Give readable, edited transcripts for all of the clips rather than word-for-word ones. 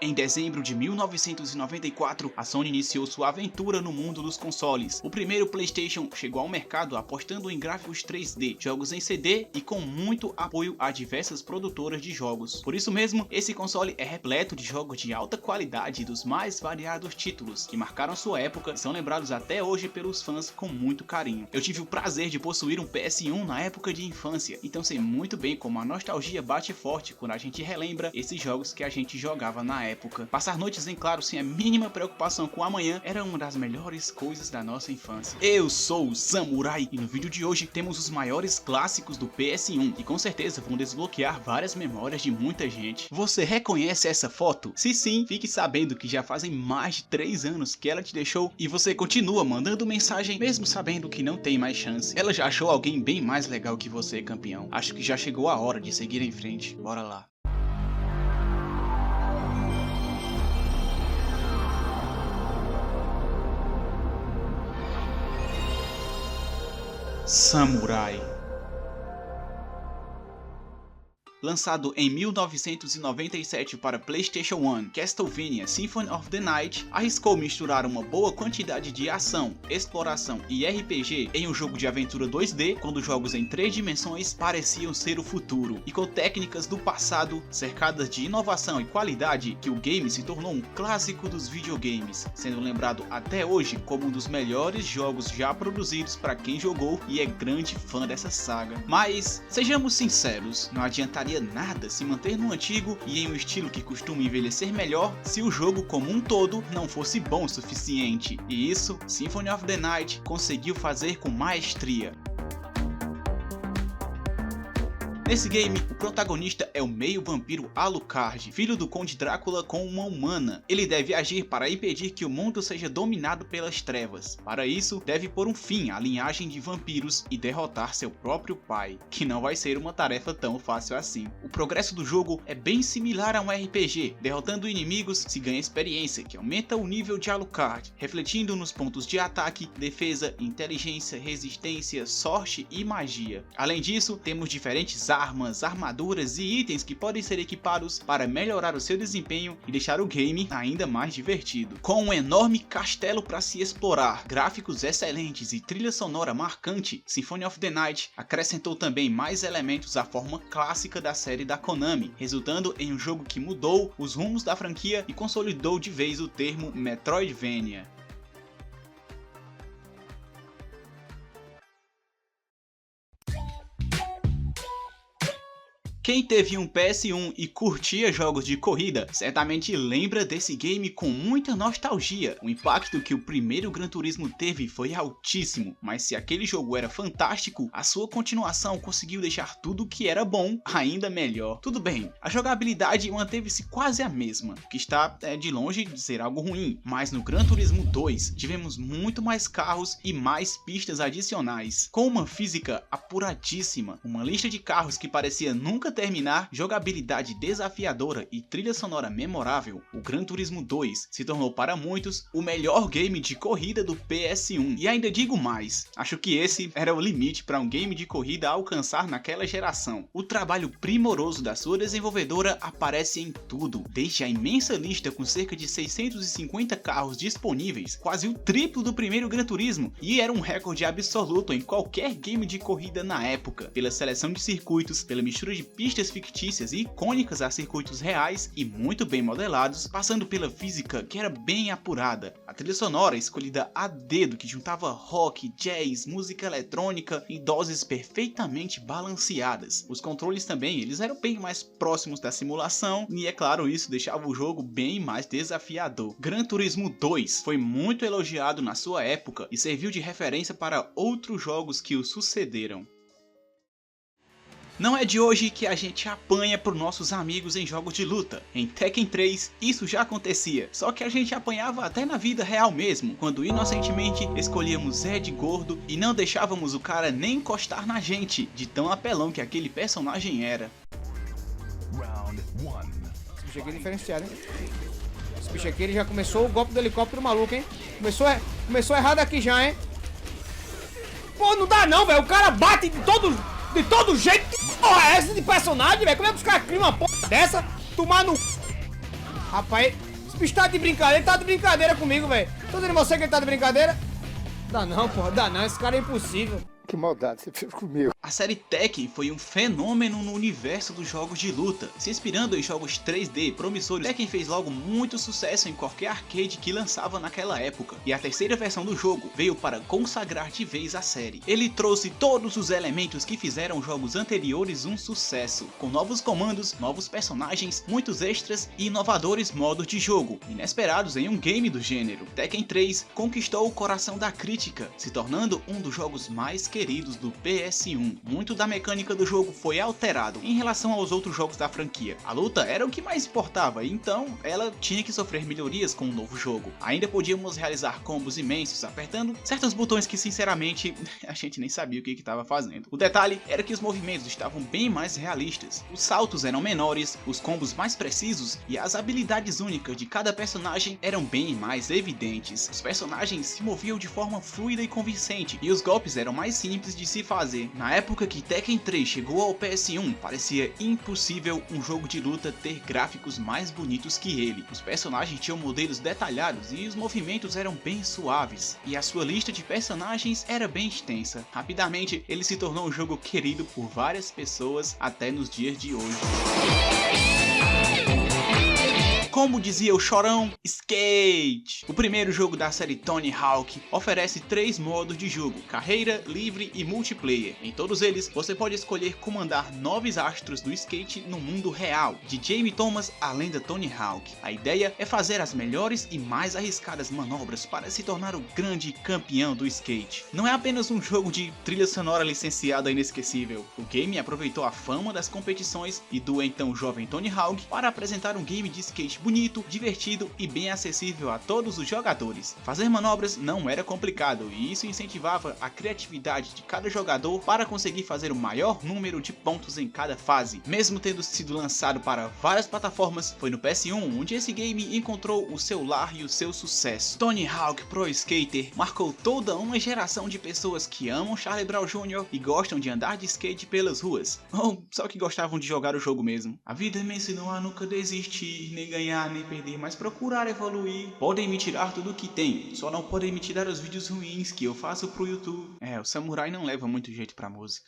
Em dezembro de 1994, a Sony iniciou sua aventura no mundo dos consoles. O primeiro PlayStation chegou ao mercado apostando em gráficos 3D, jogos em CD e com muito apoio a diversas produtoras de jogos. Por isso mesmo, esse console é repleto de jogos de alta qualidade e dos mais variados títulos que marcaram sua época e são lembrados até hoje pelos fãs com muito carinho. Eu tive o prazer de possuir um PS1 na época de infância, então sei muito bem como a nostalgia bate forte quando a gente relembra esses jogos que a gente jogava na época. Passar noites em claro sem a mínima preocupação com o amanhã era uma das melhores coisas da nossa infância. Eu sou o Samurai e no vídeo de hoje temos os maiores clássicos do PS1 e com certeza vão desbloquear várias memórias de muita gente. Você reconhece essa foto? Se sim, fique sabendo que já fazem mais de 3 anos que ela te deixou e você continua mandando mensagem mesmo sabendo que não tem mais chance. Ela já achou alguém bem mais legal que você, campeão. Acho que já chegou a hora de seguir em frente. Bora lá. Samurai. Lançado em 1997 para PlayStation 1, Castlevania Symphony of the Night arriscou misturar uma boa quantidade de ação, exploração e RPG em um jogo de aventura 2D, quando jogos em 3 dimensões pareciam ser o futuro, e com técnicas do passado cercadas de inovação e qualidade, que o game se tornou um clássico dos videogames, sendo lembrado até hoje como um dos melhores jogos já produzidos para quem jogou e é grande fã dessa saga. Mas, sejamos sinceros, não adiantaria nada se manter no antigo e em um estilo que costuma envelhecer melhor se o jogo como um todo não fosse bom o suficiente, e isso Symphony of the Night conseguiu fazer com maestria. Nesse game, o protagonista é o meio vampiro Alucard, filho do Conde Drácula com uma humana. Ele deve agir para impedir que o mundo seja dominado pelas trevas. Para isso, deve pôr um fim à linhagem de vampiros e derrotar seu próprio pai, que não vai ser uma tarefa tão fácil assim. O progresso do jogo é bem similar a um RPG, derrotando inimigos se ganha experiência, que aumenta o nível de Alucard, refletindo nos pontos de ataque, defesa, inteligência, resistência, sorte e magia. Além disso, temos diferentes armas, armaduras e itens que podem ser equipados para melhorar o seu desempenho e deixar o game ainda mais divertido. Com um enorme castelo para se explorar, gráficos excelentes e trilha sonora marcante, Symphony of the Night acrescentou também mais elementos à forma clássica da série da Konami, resultando em um jogo que mudou os rumos da franquia e consolidou de vez o termo Metroidvania. Quem teve um PS1 e curtia jogos de corrida, certamente lembra desse game com muita nostalgia. O impacto que o primeiro Gran Turismo teve foi altíssimo, mas se aquele jogo era fantástico, a sua continuação conseguiu deixar tudo que era bom ainda melhor. Tudo bem, a jogabilidade manteve-se quase a mesma, o que está de longe de ser algo ruim, mas no Gran Turismo 2 tivemos muito mais carros e mais pistas adicionais, com uma física apuradíssima, uma lista de carros que parecia nunca terminar, jogabilidade desafiadora e trilha sonora memorável, o Gran Turismo 2 se tornou para muitos o melhor game de corrida do PS1. E ainda digo mais, acho que esse era o limite para um game de corrida alcançar naquela geração. O trabalho primoroso da sua desenvolvedora aparece em tudo, desde a imensa lista com cerca de 650 carros disponíveis, quase o triplo do primeiro Gran Turismo, e era um recorde absoluto em qualquer game de corrida na época, pela seleção de circuitos, pela mistura de pistas fictícias e icônicas a circuitos reais e muito bem modelados, passando pela física que era bem apurada, a trilha sonora escolhida a dedo que juntava rock, jazz, música eletrônica em doses perfeitamente balanceadas. Os controles também, eles eram bem mais próximos da simulação e é claro, isso deixava o jogo bem mais desafiador. Gran Turismo 2 foi muito elogiado na sua época e serviu de referência para outros jogos que o sucederam. Não é de hoje que a gente apanha por nossos amigos em jogos de luta. Em Tekken 3 isso já acontecia, só que a gente apanhava até na vida real mesmo, quando inocentemente escolhíamos Zed gordo e não deixávamos o cara nem encostar na gente, de tão apelão que aquele personagem era. Esse bicho aqui é diferenciado, hein? Esse bicho aqui ele já começou o golpe do helicóptero maluco, hein? Começou errado aqui já, hein? Pô, não dá não, velho. O cara bate de todo jeito. Que porra é essa de personagem, velho? Como é que os caras criam uma porra dessa? Tomar no... Rapaz, esse bicho tá de brincadeira, ele tá de brincadeira comigo, velho. Tô dizendo você que ele tá de brincadeira? Dá não, porra, dá não, esse cara é impossível. Que maldade você fez comigo. A série Tekken foi um fenômeno no universo dos jogos de luta. Se inspirando em jogos 3D promissores, Tekken fez logo muito sucesso em qualquer arcade que lançava naquela época. E a terceira versão do jogo veio para consagrar de vez a série. Ele trouxe todos os elementos que fizeram jogos anteriores um sucesso, com novos comandos, novos personagens, muitos extras e inovadores modos de jogo, inesperados em um game do gênero. Tekken 3 conquistou o coração da crítica, se tornando um dos jogos mais queridos do PS1. Muito da mecânica do jogo foi alterado em relação aos outros jogos da franquia. A luta era o que mais importava, então ela tinha que sofrer melhorias com o novo jogo. Ainda podíamos realizar combos imensos apertando certos botões que sinceramente a gente nem sabia o que estava fazendo. O detalhe era que os movimentos estavam bem mais realistas, os saltos eram menores, os combos mais precisos e as habilidades únicas de cada personagem eram bem mais evidentes. Os personagens se moviam de forma fluida e convincente e os golpes eram mais simples de se fazer. Na época que Tekken 3 chegou ao PS1, parecia impossível um jogo de luta ter gráficos mais bonitos que ele. Os personagens tinham modelos detalhados e os movimentos eram bem suaves, e a sua lista de personagens era bem extensa. Rapidamente, ele se tornou um jogo querido por várias pessoas até nos dias de hoje. Como dizia o Chorão, Skate! O primeiro jogo da série Tony Hawk oferece 3 modos de jogo: carreira, livre e multiplayer. Em todos eles, você pode escolher comandar 9 astros do skate no mundo real, de Jamie Thomas a lenda Tony Hawk. A ideia é fazer as melhores e mais arriscadas manobras para se tornar o grande campeão do skate. Não é apenas um jogo de trilha sonora licenciada inesquecível. O game aproveitou a fama das competições e do então jovem Tony Hawk para apresentar um game de skate bonito, divertido e bem acessível a todos os jogadores. Fazer manobras não era complicado e isso incentivava a criatividade de cada jogador para conseguir fazer o maior número de pontos em cada fase. Mesmo tendo sido lançado para várias plataformas, foi no PS1 onde esse game encontrou o seu lar e o seu sucesso. Tony Hawk Pro Skater marcou toda uma geração de pessoas que amam Charlie Brown Jr. e gostam de andar de skate pelas ruas, ou só que gostavam de jogar o jogo mesmo. A vida me ensinou a nunca desistir, nem ganhar nem perder, mas procurar evoluir. Podem me tirar tudo que tem, só não podem me tirar os vídeos ruins que eu faço pro YouTube. O samurai não leva muito jeito pra música.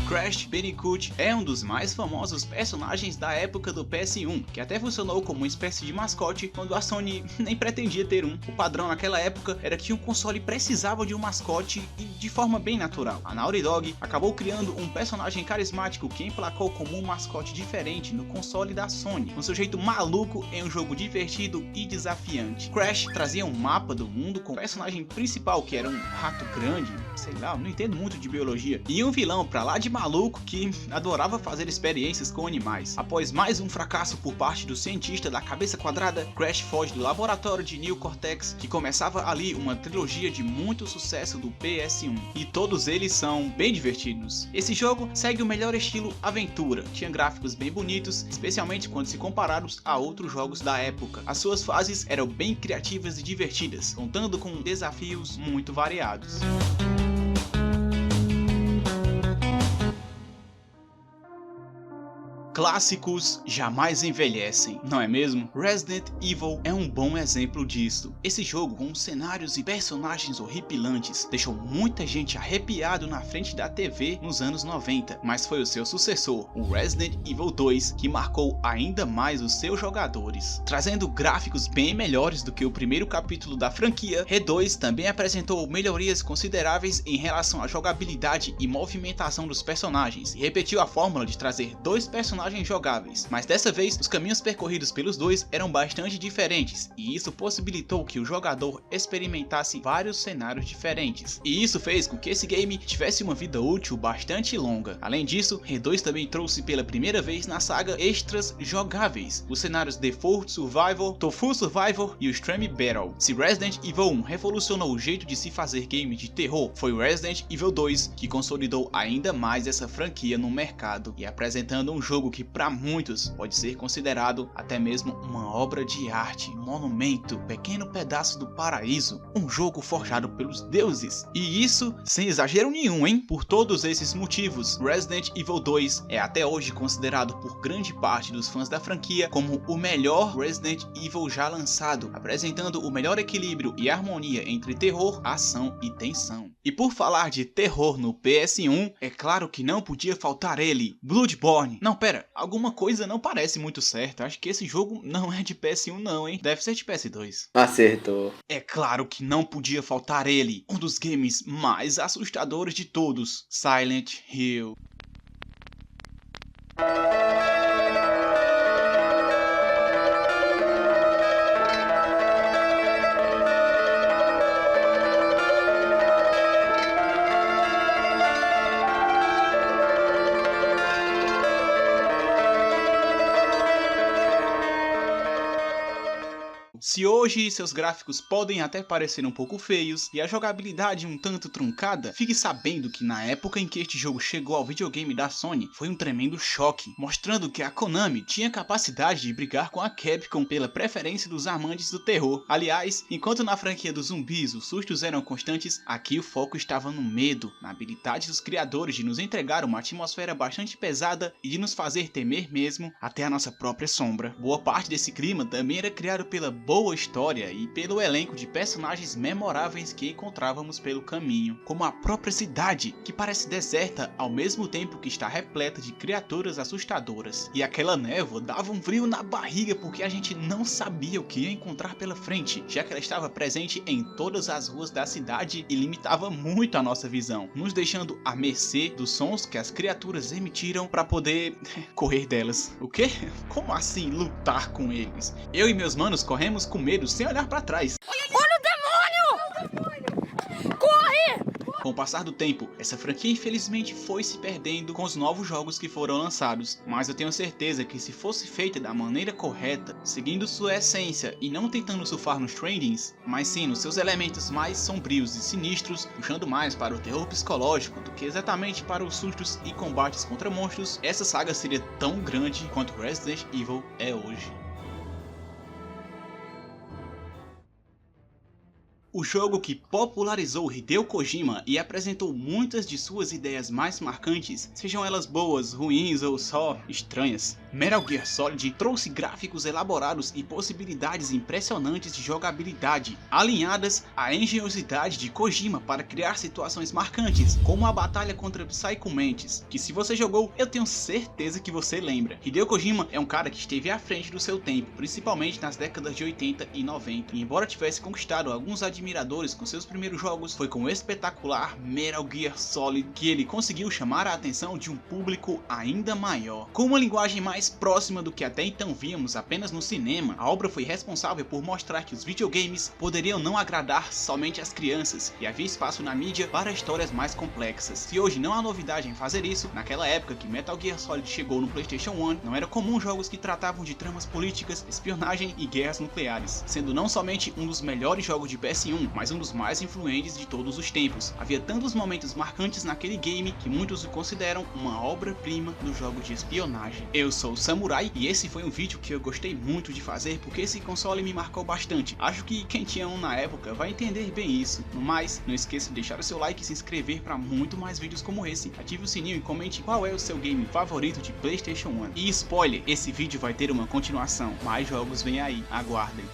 Crash Bandicoot é um dos mais famosos personagens da época do PS1, que até funcionou como uma espécie de mascote quando a Sony nem pretendia ter um. O padrão naquela época era que um console precisava de um mascote e de forma bem natural. A Naughty Dog acabou criando um personagem carismático que emplacou como um mascote diferente no console da Sony, um sujeito maluco em um jogo divertido e desafiante. Crash trazia um mapa do mundo com o personagem principal, que era um rato grande, sei lá, não entendo muito de biologia, e um vilão pra lá de maluco que adorava fazer experiências com animais. Após mais um fracasso por parte do cientista da cabeça quadrada, Crash foge do laboratório de Neo Cortex, que começava ali uma trilogia de muito sucesso do PS1, e todos eles são bem divertidos. Esse jogo segue o melhor estilo aventura, tinha gráficos bem bonitos, especialmente quando se comparados a outros jogos da época. As suas fases eram bem criativas e divertidas, contando com desafios muito variados. Clássicos jamais envelhecem, não é mesmo? Resident Evil é um bom exemplo disso. Esse jogo, com cenários e personagens horripilantes, deixou muita gente arrepiado na frente da TV nos anos 90, mas foi o seu sucessor, o Resident Evil 2, que marcou ainda mais os seus jogadores. Trazendo gráficos bem melhores do que o primeiro capítulo da franquia, R2 também apresentou melhorias consideráveis em relação à jogabilidade e movimentação dos personagens, e repetiu a fórmula de trazer 2 personagens jogáveis, mas dessa vez os caminhos percorridos pelos dois eram bastante diferentes, e isso possibilitou que o jogador experimentasse vários cenários diferentes, e isso fez com que esse game tivesse uma vida útil bastante longa. Além disso, R2 também trouxe pela primeira vez na saga extras jogáveis, os cenários The Fort Survivor, Tofu Survivor e o Extreme Battle. Se Resident Evil 1 revolucionou o jeito de se fazer games de terror, foi o Resident Evil 2 que consolidou ainda mais essa franquia no mercado, e apresentando um jogo jogo que para muitos pode ser considerado até mesmo uma obra de arte, um monumento, pequeno pedaço do paraíso, um jogo forjado pelos deuses. E isso sem exagero nenhum, hein? Por todos esses motivos, Resident Evil 2 é até hoje considerado por grande parte dos fãs da franquia como o melhor Resident Evil já lançado, apresentando o melhor equilíbrio e harmonia entre terror, ação e tensão. E por falar de terror no PS1, é claro que não podia faltar ele, Bloodborne. Não, pera, alguma coisa não parece muito certa, acho que esse jogo não é de PS1 não, hein? Deve ser de PS2. Acertou. É claro que não podia faltar ele, um dos games mais assustadores de todos, Silent Hill. Se hoje seus gráficos podem até parecer um pouco feios e a jogabilidade um tanto truncada, fique sabendo que na época em que este jogo chegou ao videogame da Sony foi um tremendo choque, mostrando que a Konami tinha capacidade de brigar com a Capcom pela preferência dos amantes do terror. Aliás, enquanto na franquia dos zumbis os sustos eram constantes, aqui o foco estava no medo, na habilidade dos criadores de nos entregar uma atmosfera bastante pesada e de nos fazer temer mesmo até a nossa própria sombra. Boa parte desse clima também era criado pela boa história e pelo elenco de personagens memoráveis que encontrávamos pelo caminho, como a própria cidade, que parece deserta ao mesmo tempo que está repleta de criaturas assustadoras. E aquela névoa dava um frio na barriga porque a gente não sabia o que ia encontrar pela frente, já que ela estava presente em todas as ruas da cidade e limitava muito a nossa visão, nos deixando à mercê dos sons que as criaturas emitiram para poder correr delas. O quê? Como assim lutar com eles? Eu e meus manos corremos com medo sem olhar para trás. Olha o demônio! Corre! Com o passar do tempo, essa franquia infelizmente foi se perdendo com os novos jogos que foram lançados, mas eu tenho certeza que se fosse feita da maneira correta, seguindo sua essência e não tentando surfar nos trendings, mas sim nos seus elementos mais sombrios e sinistros, puxando mais para o terror psicológico do que exatamente para os sustos e combates contra monstros, essa saga seria tão grande quanto Resident Evil é hoje. O jogo que popularizou Hideo Kojima e apresentou muitas de suas ideias mais marcantes, sejam elas boas, ruins ou só estranhas. Metal Gear Solid trouxe gráficos elaborados e possibilidades impressionantes de jogabilidade, alinhadas à engenhosidade de Kojima para criar situações marcantes, como a batalha contra Psycho Mantis, que se você jogou, eu tenho certeza que você lembra. Hideo Kojima é um cara que esteve à frente do seu tempo, principalmente nas décadas de 80 e 90, e embora tivesse conquistado alguns admiradores com seus primeiros jogos, foi com o espetacular Metal Gear Solid que ele conseguiu chamar a atenção de um público ainda maior. Com uma linguagem mais próxima do que até então víamos apenas no cinema, a obra foi responsável por mostrar que os videogames poderiam não agradar somente as crianças e havia espaço na mídia para histórias mais complexas. Se hoje não há novidade em fazer isso, naquela época que Metal Gear Solid chegou no PlayStation 1, não era comum jogos que tratavam de tramas políticas, espionagem e guerras nucleares, sendo não somente um dos melhores jogos de PS1, mas um dos mais influentes de todos os tempos. Havia tantos momentos marcantes naquele game que muitos o consideram uma obra-prima do jogo de espionagem. Eu sou o Samurai e esse foi um vídeo que eu gostei muito de fazer porque esse console me marcou bastante. Acho que quem tinha um na época vai entender bem isso. No mais, não esqueça de deixar o seu like e se inscrever para muito mais vídeos como esse. Ative o sininho e comente qual é o seu game favorito de PlayStation 1. E spoiler, esse vídeo vai ter uma continuação. Mais jogos vêm aí, aguardem.